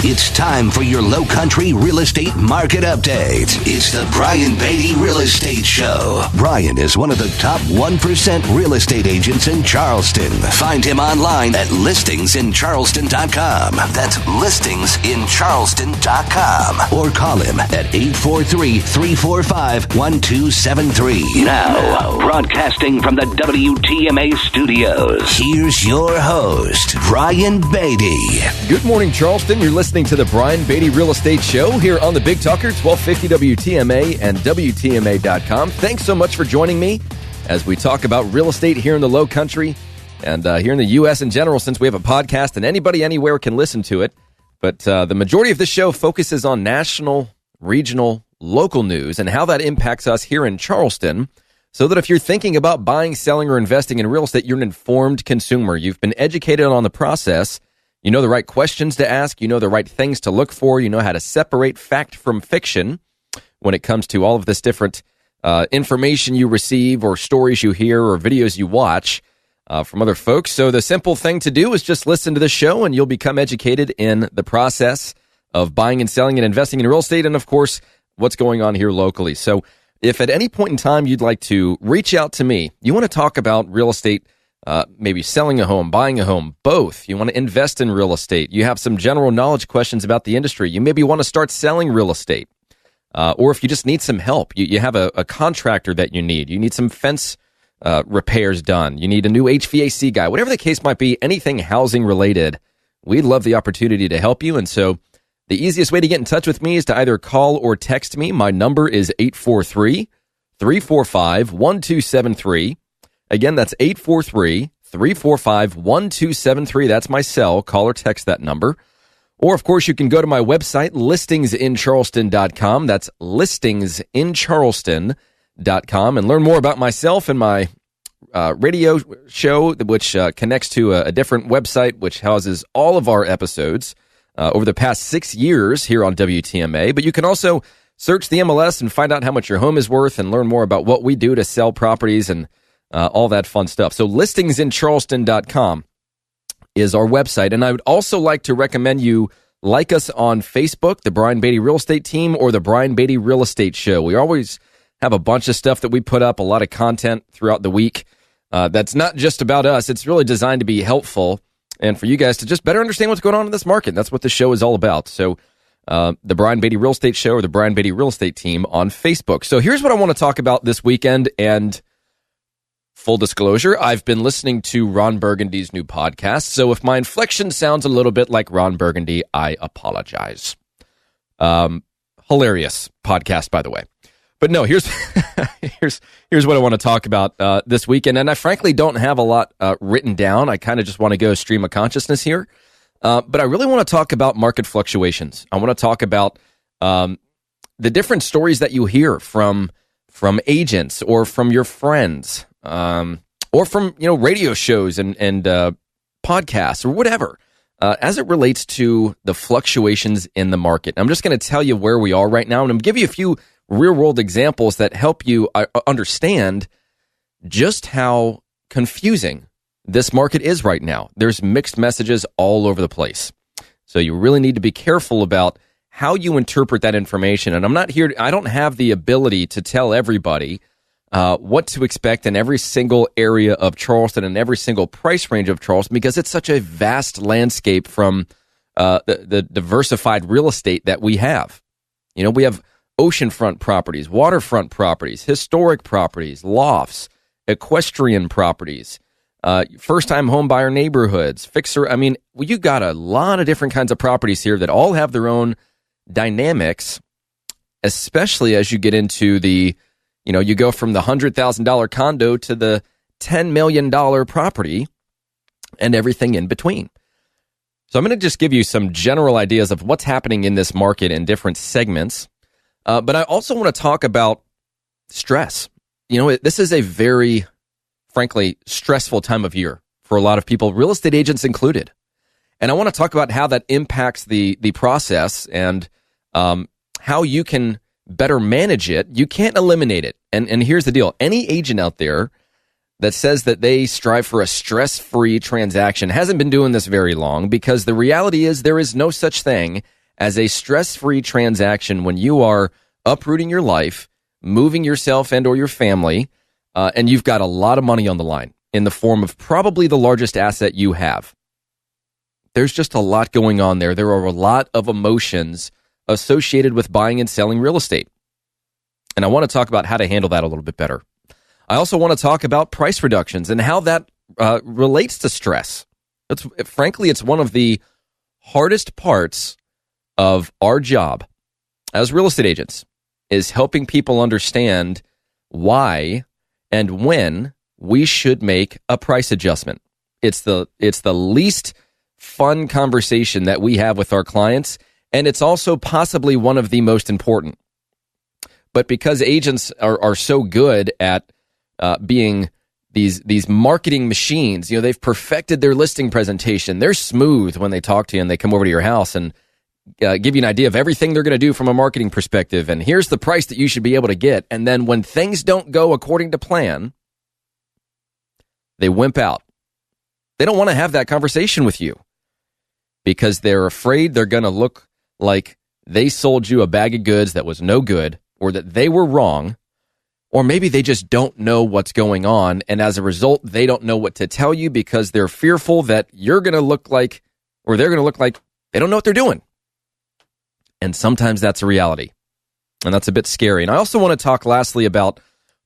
It's time for your Low Country real estate market update. It's the Brian Beatty Real Estate Show. Brian is one of the top 1% real estate agents in Charleston. Find him online at listingsincharleston.com. That's listingsincharleston.com. Or call him at 843-345-1273. Now, broadcasting from the WTMA studios, here's your host, Brian Beatty. Good morning, Charleston. You're listening to the Brian Beatty Real Estate Show here on the Big Talker, 1250 WTMA and WTMA.com. Thanks so much for joining me as we talk about real estate here in the Low Country and here in the U.S. in general, since we have a podcast and anybody anywhere can listen to it. But the majority of the show focuses on national, regional, local news and how that impacts us here in Charleston, so that if you're thinking about buying, selling, or investing in real estate, you're an informed consumer. You've been educated on the process. You know the right questions to ask. You know the right things to look for. You know how to separate fact from fiction when it comes to all of this different information you receive or stories you hear or videos you watch from other folks. So the simple thing to do is just listen to the show and you'll become educated in the process of buying and selling and investing in real estate and, of course, what's going on here locally. So if at any point in time you'd like to reach out to me, you want to talk about real estate, maybe selling a home, buying a home, both. You want to invest in real estate. You have some general knowledge questions about the industry. You maybe want to start selling real estate. Or if you just need some help, you have a contractor that you need some fence repairs done. You need a new HVAC guy. Whatever the case might be, anything housing related, we'd love the opportunity to help you. And so the easiest way to get in touch with me is to either call or text me. My number is 843-345-1273. Again, that's 843-345-1273. That's my cell. Call or text that number. Or, of course, you can go to my website, listingsincharleston.com. That's listingsincharleston.com, and learn more about myself and my radio show, which connects to a different website, which houses all of our episodes over the past 6 years here on WTMA. But you can also search the MLS and find out how much your home is worth and learn more about what we do to sell properties and all that fun stuff. So listingsincharleston.com is our website. And I would also like to recommend you like us on Facebook, the Brian Beatty Real Estate Team, or the Brian Beatty Real Estate Show. We always have a bunch of stuff that we put up, a lot of content throughout the week. That's not just about us. It's really designed to be helpful and for you guys to just better understand what's going on in this market. That's what the show is all about. So the Brian Beatty Real Estate Show or the Brian Beatty Real Estate Team on Facebook. So here's what I want to talk about this weekend. And full disclosure, I've been listening to Ron Burgundy's new podcast. So if my inflection sounds a little bit like Ron Burgundy, I apologize. Hilarious podcast, by the way. But no, here's what I want to talk about this weekend. And I frankly don't have a lot written down. I kind of just want to go stream of consciousness here. But I really want to talk about market fluctuations. I want to talk about the different stories that you hear from agents or from your friends, or from radio shows and podcasts or whatever, as it relates to the fluctuations in the market. I'm just going to tell you where we are right now, and I'm going to give you a few real-world examples that help you understand just how confusing this market is right now. There's mixed messages all over the place. So you really need to be careful about how you interpret that information. And I don't have the ability to tell everybody what to expect in every single area of Charleston and every single price range of Charleston, because it's such a vast landscape from the diversified real estate that we have. We have oceanfront properties, waterfront properties, historic properties, lofts, equestrian properties, first-time home buyer neighborhoods, fixer. I mean, you got a lot of different kinds of properties here that all have their own dynamics, especially as you get into the, you go from the $100,000 condo to the $10 million property and everything in between. So I'm going to just give you some general ideas of what's happening in this market in different segments. But I also want to talk about stress. This is a very, frankly, stressful time of year for a lot of people, real estate agents included. And I want to talk about how that impacts the process and how you can better manage it. You can't eliminate it. And here's the deal. Any agent out there that says that they strive for a stress-free transaction hasn't been doing this very long, because the reality is there is no such thing as a stress-free transaction when you are uprooting your life, moving yourself and or your family, and you've got a lot of money on the line in the form of probably the largest asset you have. There's just a lot going on there. There are a lot of emotions associated with buying and selling real estate. And I want to talk about how to handle that a little bit better. I also want to talk about price reductions and how that relates to stress. Frankly, it's one of the hardest parts of our job as real estate agents, is helping people understand why and when we should make a price adjustment. It's the least fun conversation that we have with our clients, and it's also possibly one of the most important. But because agents are so good at being these marketing machines, they've perfected their listing presentation. They're smooth when they talk to you and they come over to your house and give you an idea of everything they're going to do from a marketing perspective. And here's the price that you should be able to get. And then when things don't go according to plan, they wimp out. They don't want to have that conversation with you because they're afraid they're going to look like they sold you a bag of goods that was no good, or that they were wrong. Or maybe they just don't know what's going on, and as a result, they don't know what to tell you because they're fearful that you're going to look like, or they're going to look like they don't know what they're doing. And sometimes that's a reality, and that's a bit scary. And I also want to talk lastly about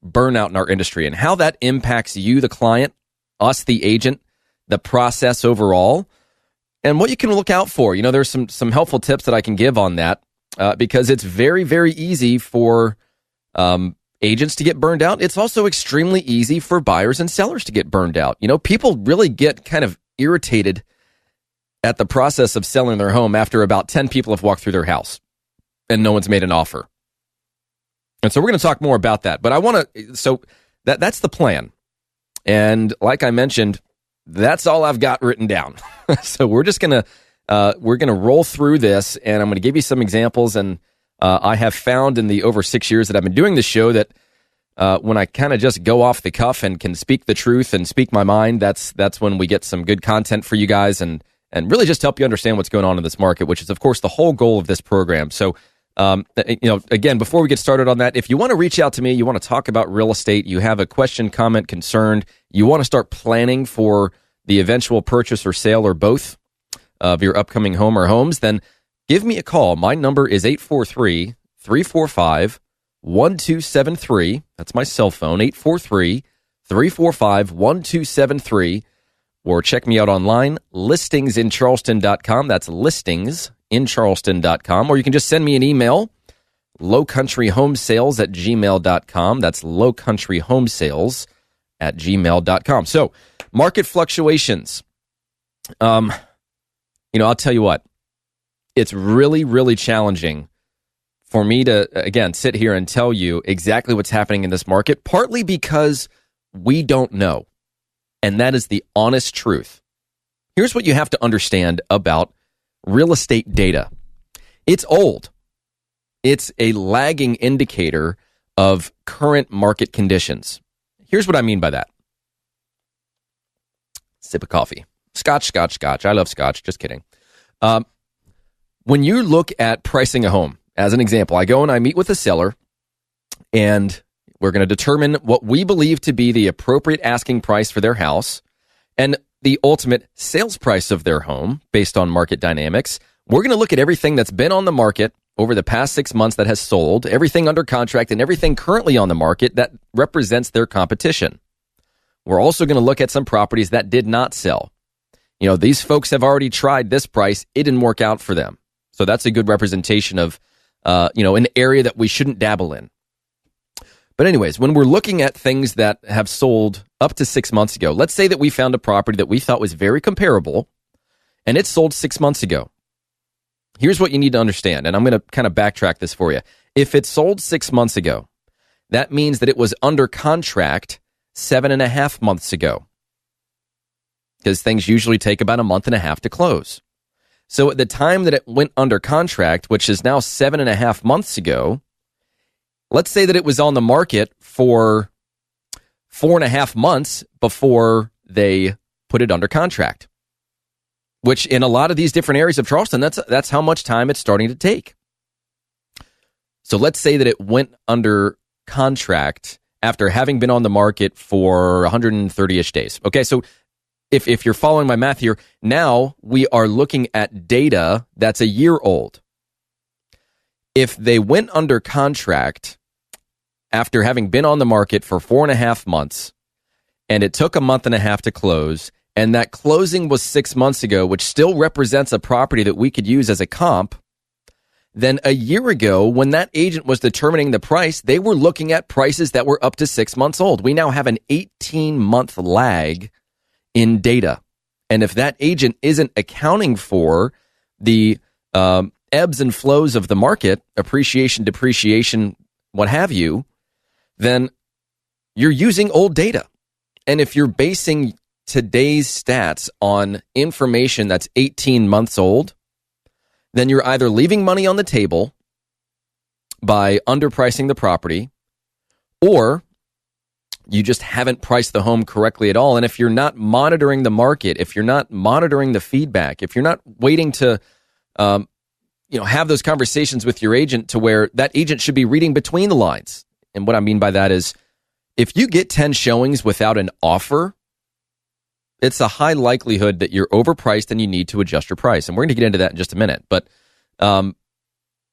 burnout in our industry and how that impacts you, the client, us, the agent, the process overall, and what you can look out for. There's some helpful tips that I can give on that because it's very, very easy for agents to get burned out. It's also extremely easy for buyers and sellers to get burned out. People really get kind of irritated at the process of selling their home after about 10 people have walked through their house and no one's made an offer. And so we're going to talk more about that. But that's the plan. And like I mentioned, that's all I've got written down. So we're just going to roll through this, and I'm going to give you some examples. And I have found in the over 6 years that I've been doing this show that when I kind of just go off the cuff and can speak the truth and speak my mind, that's when we get some good content for you guys and really just help you understand what's going on in this market, which is, of course, the whole goal of this program. So, again, before we get started on that, if you want to reach out to me, you want to talk about real estate, you have a question, comment, concern, you want to start planning for the eventual purchase or sale or both of your upcoming home or homes, then give me a call. My number is 843-345-1273. That's my cell phone, 843-345-1273. Or check me out online, listingsincharleston.com. That's listingsincharleston.com. Or you can just send me an email, lowcountryhomesales@gmail.com. That's lowcountryhomesales@gmail.com. So, market fluctuations. I'll tell you what. It's really, really challenging for me to, again, sit here and tell you exactly what's happening in this market, partly because we don't know. And that is the honest truth. Here's what you have to understand about real estate data. It's old. It's a lagging indicator of current market conditions. Here's what I mean by that. Sip of coffee. Scotch. I love scotch. Just kidding. When you look at pricing a home, as an example, I go and I meet with a seller, and we're going to determine what we believe to be the appropriate asking price for their house and the ultimate sales price of their home based on market dynamics. We're going to look at everything that's been on the market over the past 6 months that has sold, everything under contract, and everything currently on the market that represents their competition. We're also going to look at some properties that did not sell. These folks have already tried this price. It didn't work out for them. So that's a good representation of, an area that we shouldn't dabble in. But anyways, when we're looking at things that have sold up to 6 months ago, let's say that we found a property that we thought was very comparable, and it sold 6 months ago. Here's what you need to understand, and I'm going to kind of backtrack this for you. If it sold 6 months ago, that means that it was under contract 7.5 months ago, because things usually take about a month and a half to close. So at the time that it went under contract, which is now 7.5 months ago, let's say that it was on the market for 4.5 months before they put it under contract, which in a lot of these different areas of Charleston, that's how much time it's starting to take. So let's say that it went under contract after having been on the market for 130-ish days. Okay, so if you're following my math here, now we are looking at data that's a year old. If they went under contract after having been on the market for 4.5 months, and it took a month and a half to close, and that closing was 6 months ago, which still represents a property that we could use as a comp, then a year ago, when that agent was determining the price, they were looking at prices that were up to 6 months old. We now have an 18-month lag in data. And if that agent isn't accounting for the ebbs and flows of the market, appreciation, depreciation, what have you, then you're using old data. And if you're basing today's stats on information that's 18 months old, then you're either leaving money on the table by underpricing the property, or you just haven't priced the home correctly at all. And if you're not monitoring the market, if you're not monitoring the feedback, if you're not waiting to have those conversations with your agent to where that agent should be reading between the lines. And what I mean by that is, if you get 10 showings without an offer, it's a high likelihood that you're overpriced and you need to adjust your price. And we're going to get into that in just a minute. But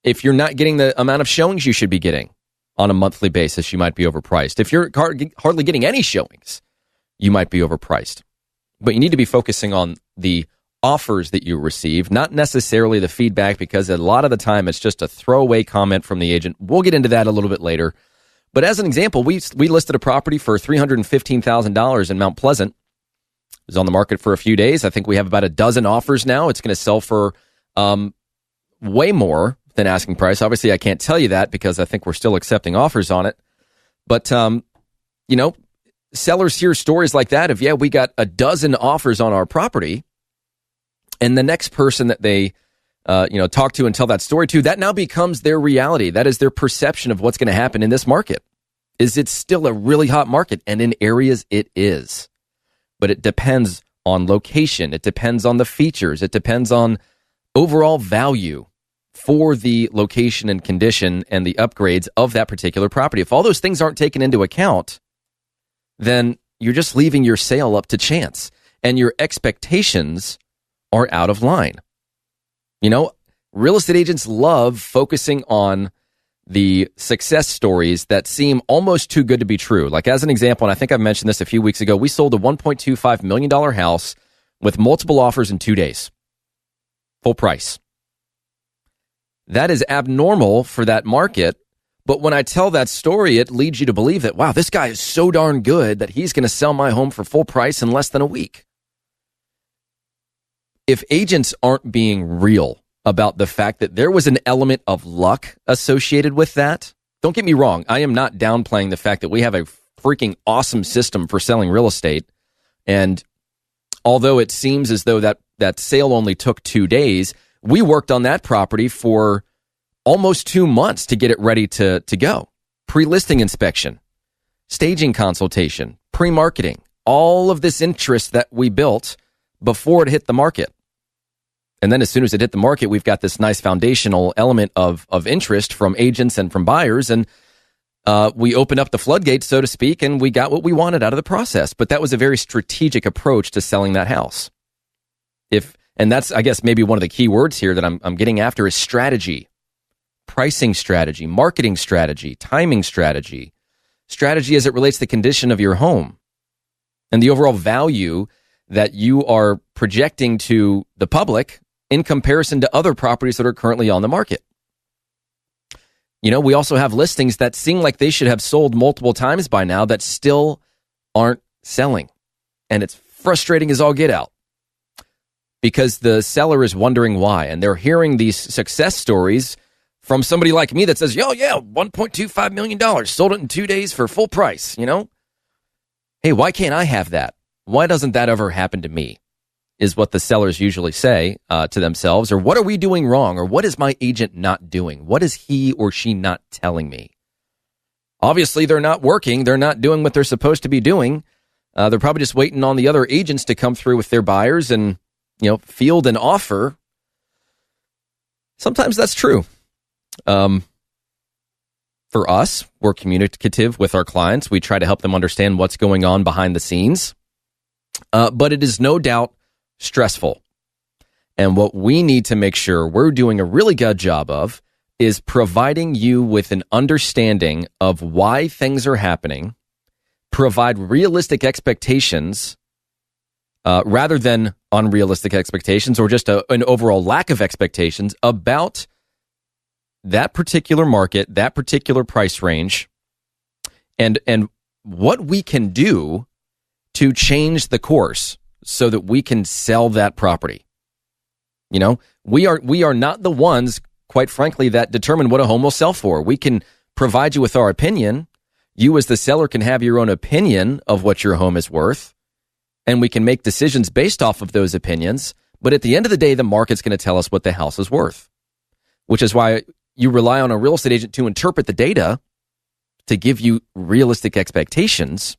if you're not getting the amount of showings you should be getting on a monthly basis, you might be overpriced. If you're hardly getting any showings, you might be overpriced. But you need to be focusing on the offers that you receive, not necessarily the feedback, because a lot of the time it's just a throwaway comment from the agent. We'll get into that a little bit later. But as an example, we listed a property for $315,000 in Mount Pleasant. It was on the market for a few days. I think we have about a dozen offers now. It's going to sell for way more than asking price. Obviously, I can't tell you that because I think we're still accepting offers on it. But, sellers hear stories like that of, we got a dozen offers on our property. And the next person that they talk to and tell that story to, that now becomes their reality. That is their perception of what's going to happen in this market. Is it still a really hot market? And in areas it is. But it depends on location. It depends on the features. It depends on overall value for the location and condition and the upgrades of that particular property. If all those things aren't taken into account, then you're just leaving your sale up to chance. And your expectations are out of line. Real estate agents love focusing on the success stories that seem almost too good to be true. Like, as an example, and I think I've mentioned this a few weeks ago, we sold a $1.25 million house with multiple offers in 2 days. Full price. That is abnormal for that market. But when I tell that story, it leads you to believe that, wow, this guy is so darn good that he's going to sell my home for full price in less than a week. If agents aren't being real about the fact that there was an element of luck associated with that, don't get me wrong, I am not downplaying the fact that we have a freaking awesome system for selling real estate. And although it seems as though that sale only took 2 days, we worked on that property for almost 2 months to get it ready to go. Pre-listing inspection, staging consultation, pre-marketing, all of this interest that we built before it hit the market. And then as soon as it hit the market, we've got this nice foundational element of interest from agents and from buyers. And we opened up the floodgates, so to speak, and we got what we wanted out of the process. But that was a very strategic approach to selling that house. And that's, I guess, maybe one of the key words here that I'm getting after is strategy. Pricing strategy, marketing strategy, timing strategy, strategy as it relates to the condition of your home and the overall value that you are projecting to the public in comparison to other properties that are currently on the market. We also have listings that seem like they should have sold multiple times by now that still aren't selling. And it's frustrating as all get out because the seller is wondering why. And they're hearing these success stories from somebody like me that says, $1.25 million, sold it in 2 days for full price, Hey, why can't I have that? Why doesn't that ever happen to me? Is what the sellers usually say to themselves. Or what are we doing wrong? Or what is my agent not doing? What is he or she not telling me? Obviously, they're not working. They're not doing what they're supposed to be doing. They're probably just waiting on the other agents to come through with their buyers and, field an offer. Sometimes that's true. For us, we're communicative with our clients. We try to help them understand what's going on behind the scenes. But it is no doubt stressful. And what we need to make sure we're doing a really good job of is providing you with an understanding of why things are happening, provide realistic expectations rather than unrealistic expectations or just an overall lack of expectations about that particular market, that particular price range, and what we can do to change the course so that we can sell that property. We are not the ones, quite frankly, that determine what a home will sell for. We can provide you with our opinion. You as the seller can have your own opinion of what your home is worth, and we can make decisions based off of those opinions. But at the end of the day, the market's going to tell us what the house is worth, which is why you rely on a real estate agent to interpret the data to give you realistic expectations.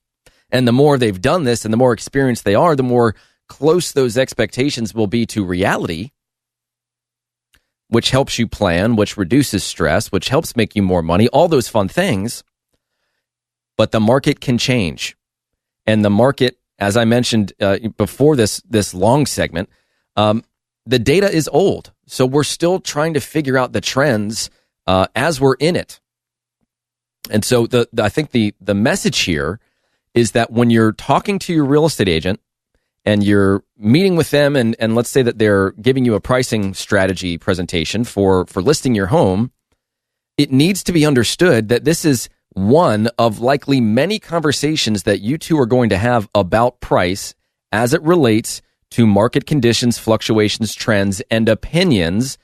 And the more they've done this and the more experienced they are, the more close those expectations will be to reality, which helps you plan, which reduces stress, which helps make you more money, all those fun things. But the market can change. And the market, as I mentioned before this long segment, the data is old. So we're still trying to figure out the trends as we're in it. And so I think the message here is that when you're talking to your real estate agent and you're meeting with them and let's say that they're giving you a pricing strategy presentation for listing your home, it needs to be understood that this is one of likely many conversations that you two are going to have about price as it relates to market conditions, fluctuations, trends, and opinions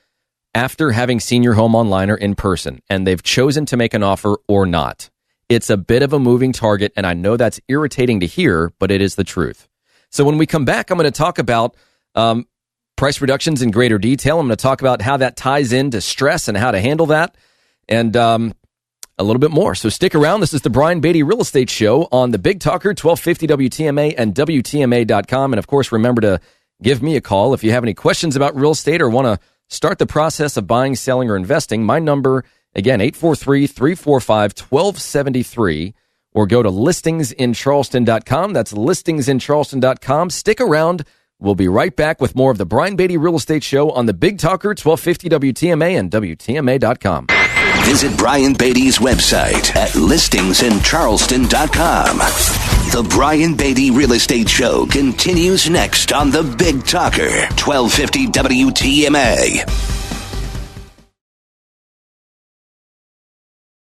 after having seen your home online or in person, and they've chosen to make an offer or not. It's a bit of a moving target, and I know that's irritating to hear, but it is the truth. So when we come back, I'm going to talk about price reductions in greater detail. I'm going to talk about how that ties into stress and how to handle that, and a little bit more. So stick around. This is the Brian Beatty Real Estate Show on the Big Talker, 1250 WTMA and WTMA.com. And of course, remember to give me a call if you have any questions about real estate or want to start the process of buying, selling, or investing. My number, again, 843-345-1273, or go to listingsincharleston.com. That's listingsincharleston.com. Stick around. We'll be right back with more of the Brian Beatty Real Estate Show on the Big Talker, 1250 WTMA and WTMA.com. Visit Brian Beatty's website at listingsincharleston.com. The Brian Beatty Real Estate Show continues next on the Big Talker, 1250 WTMA.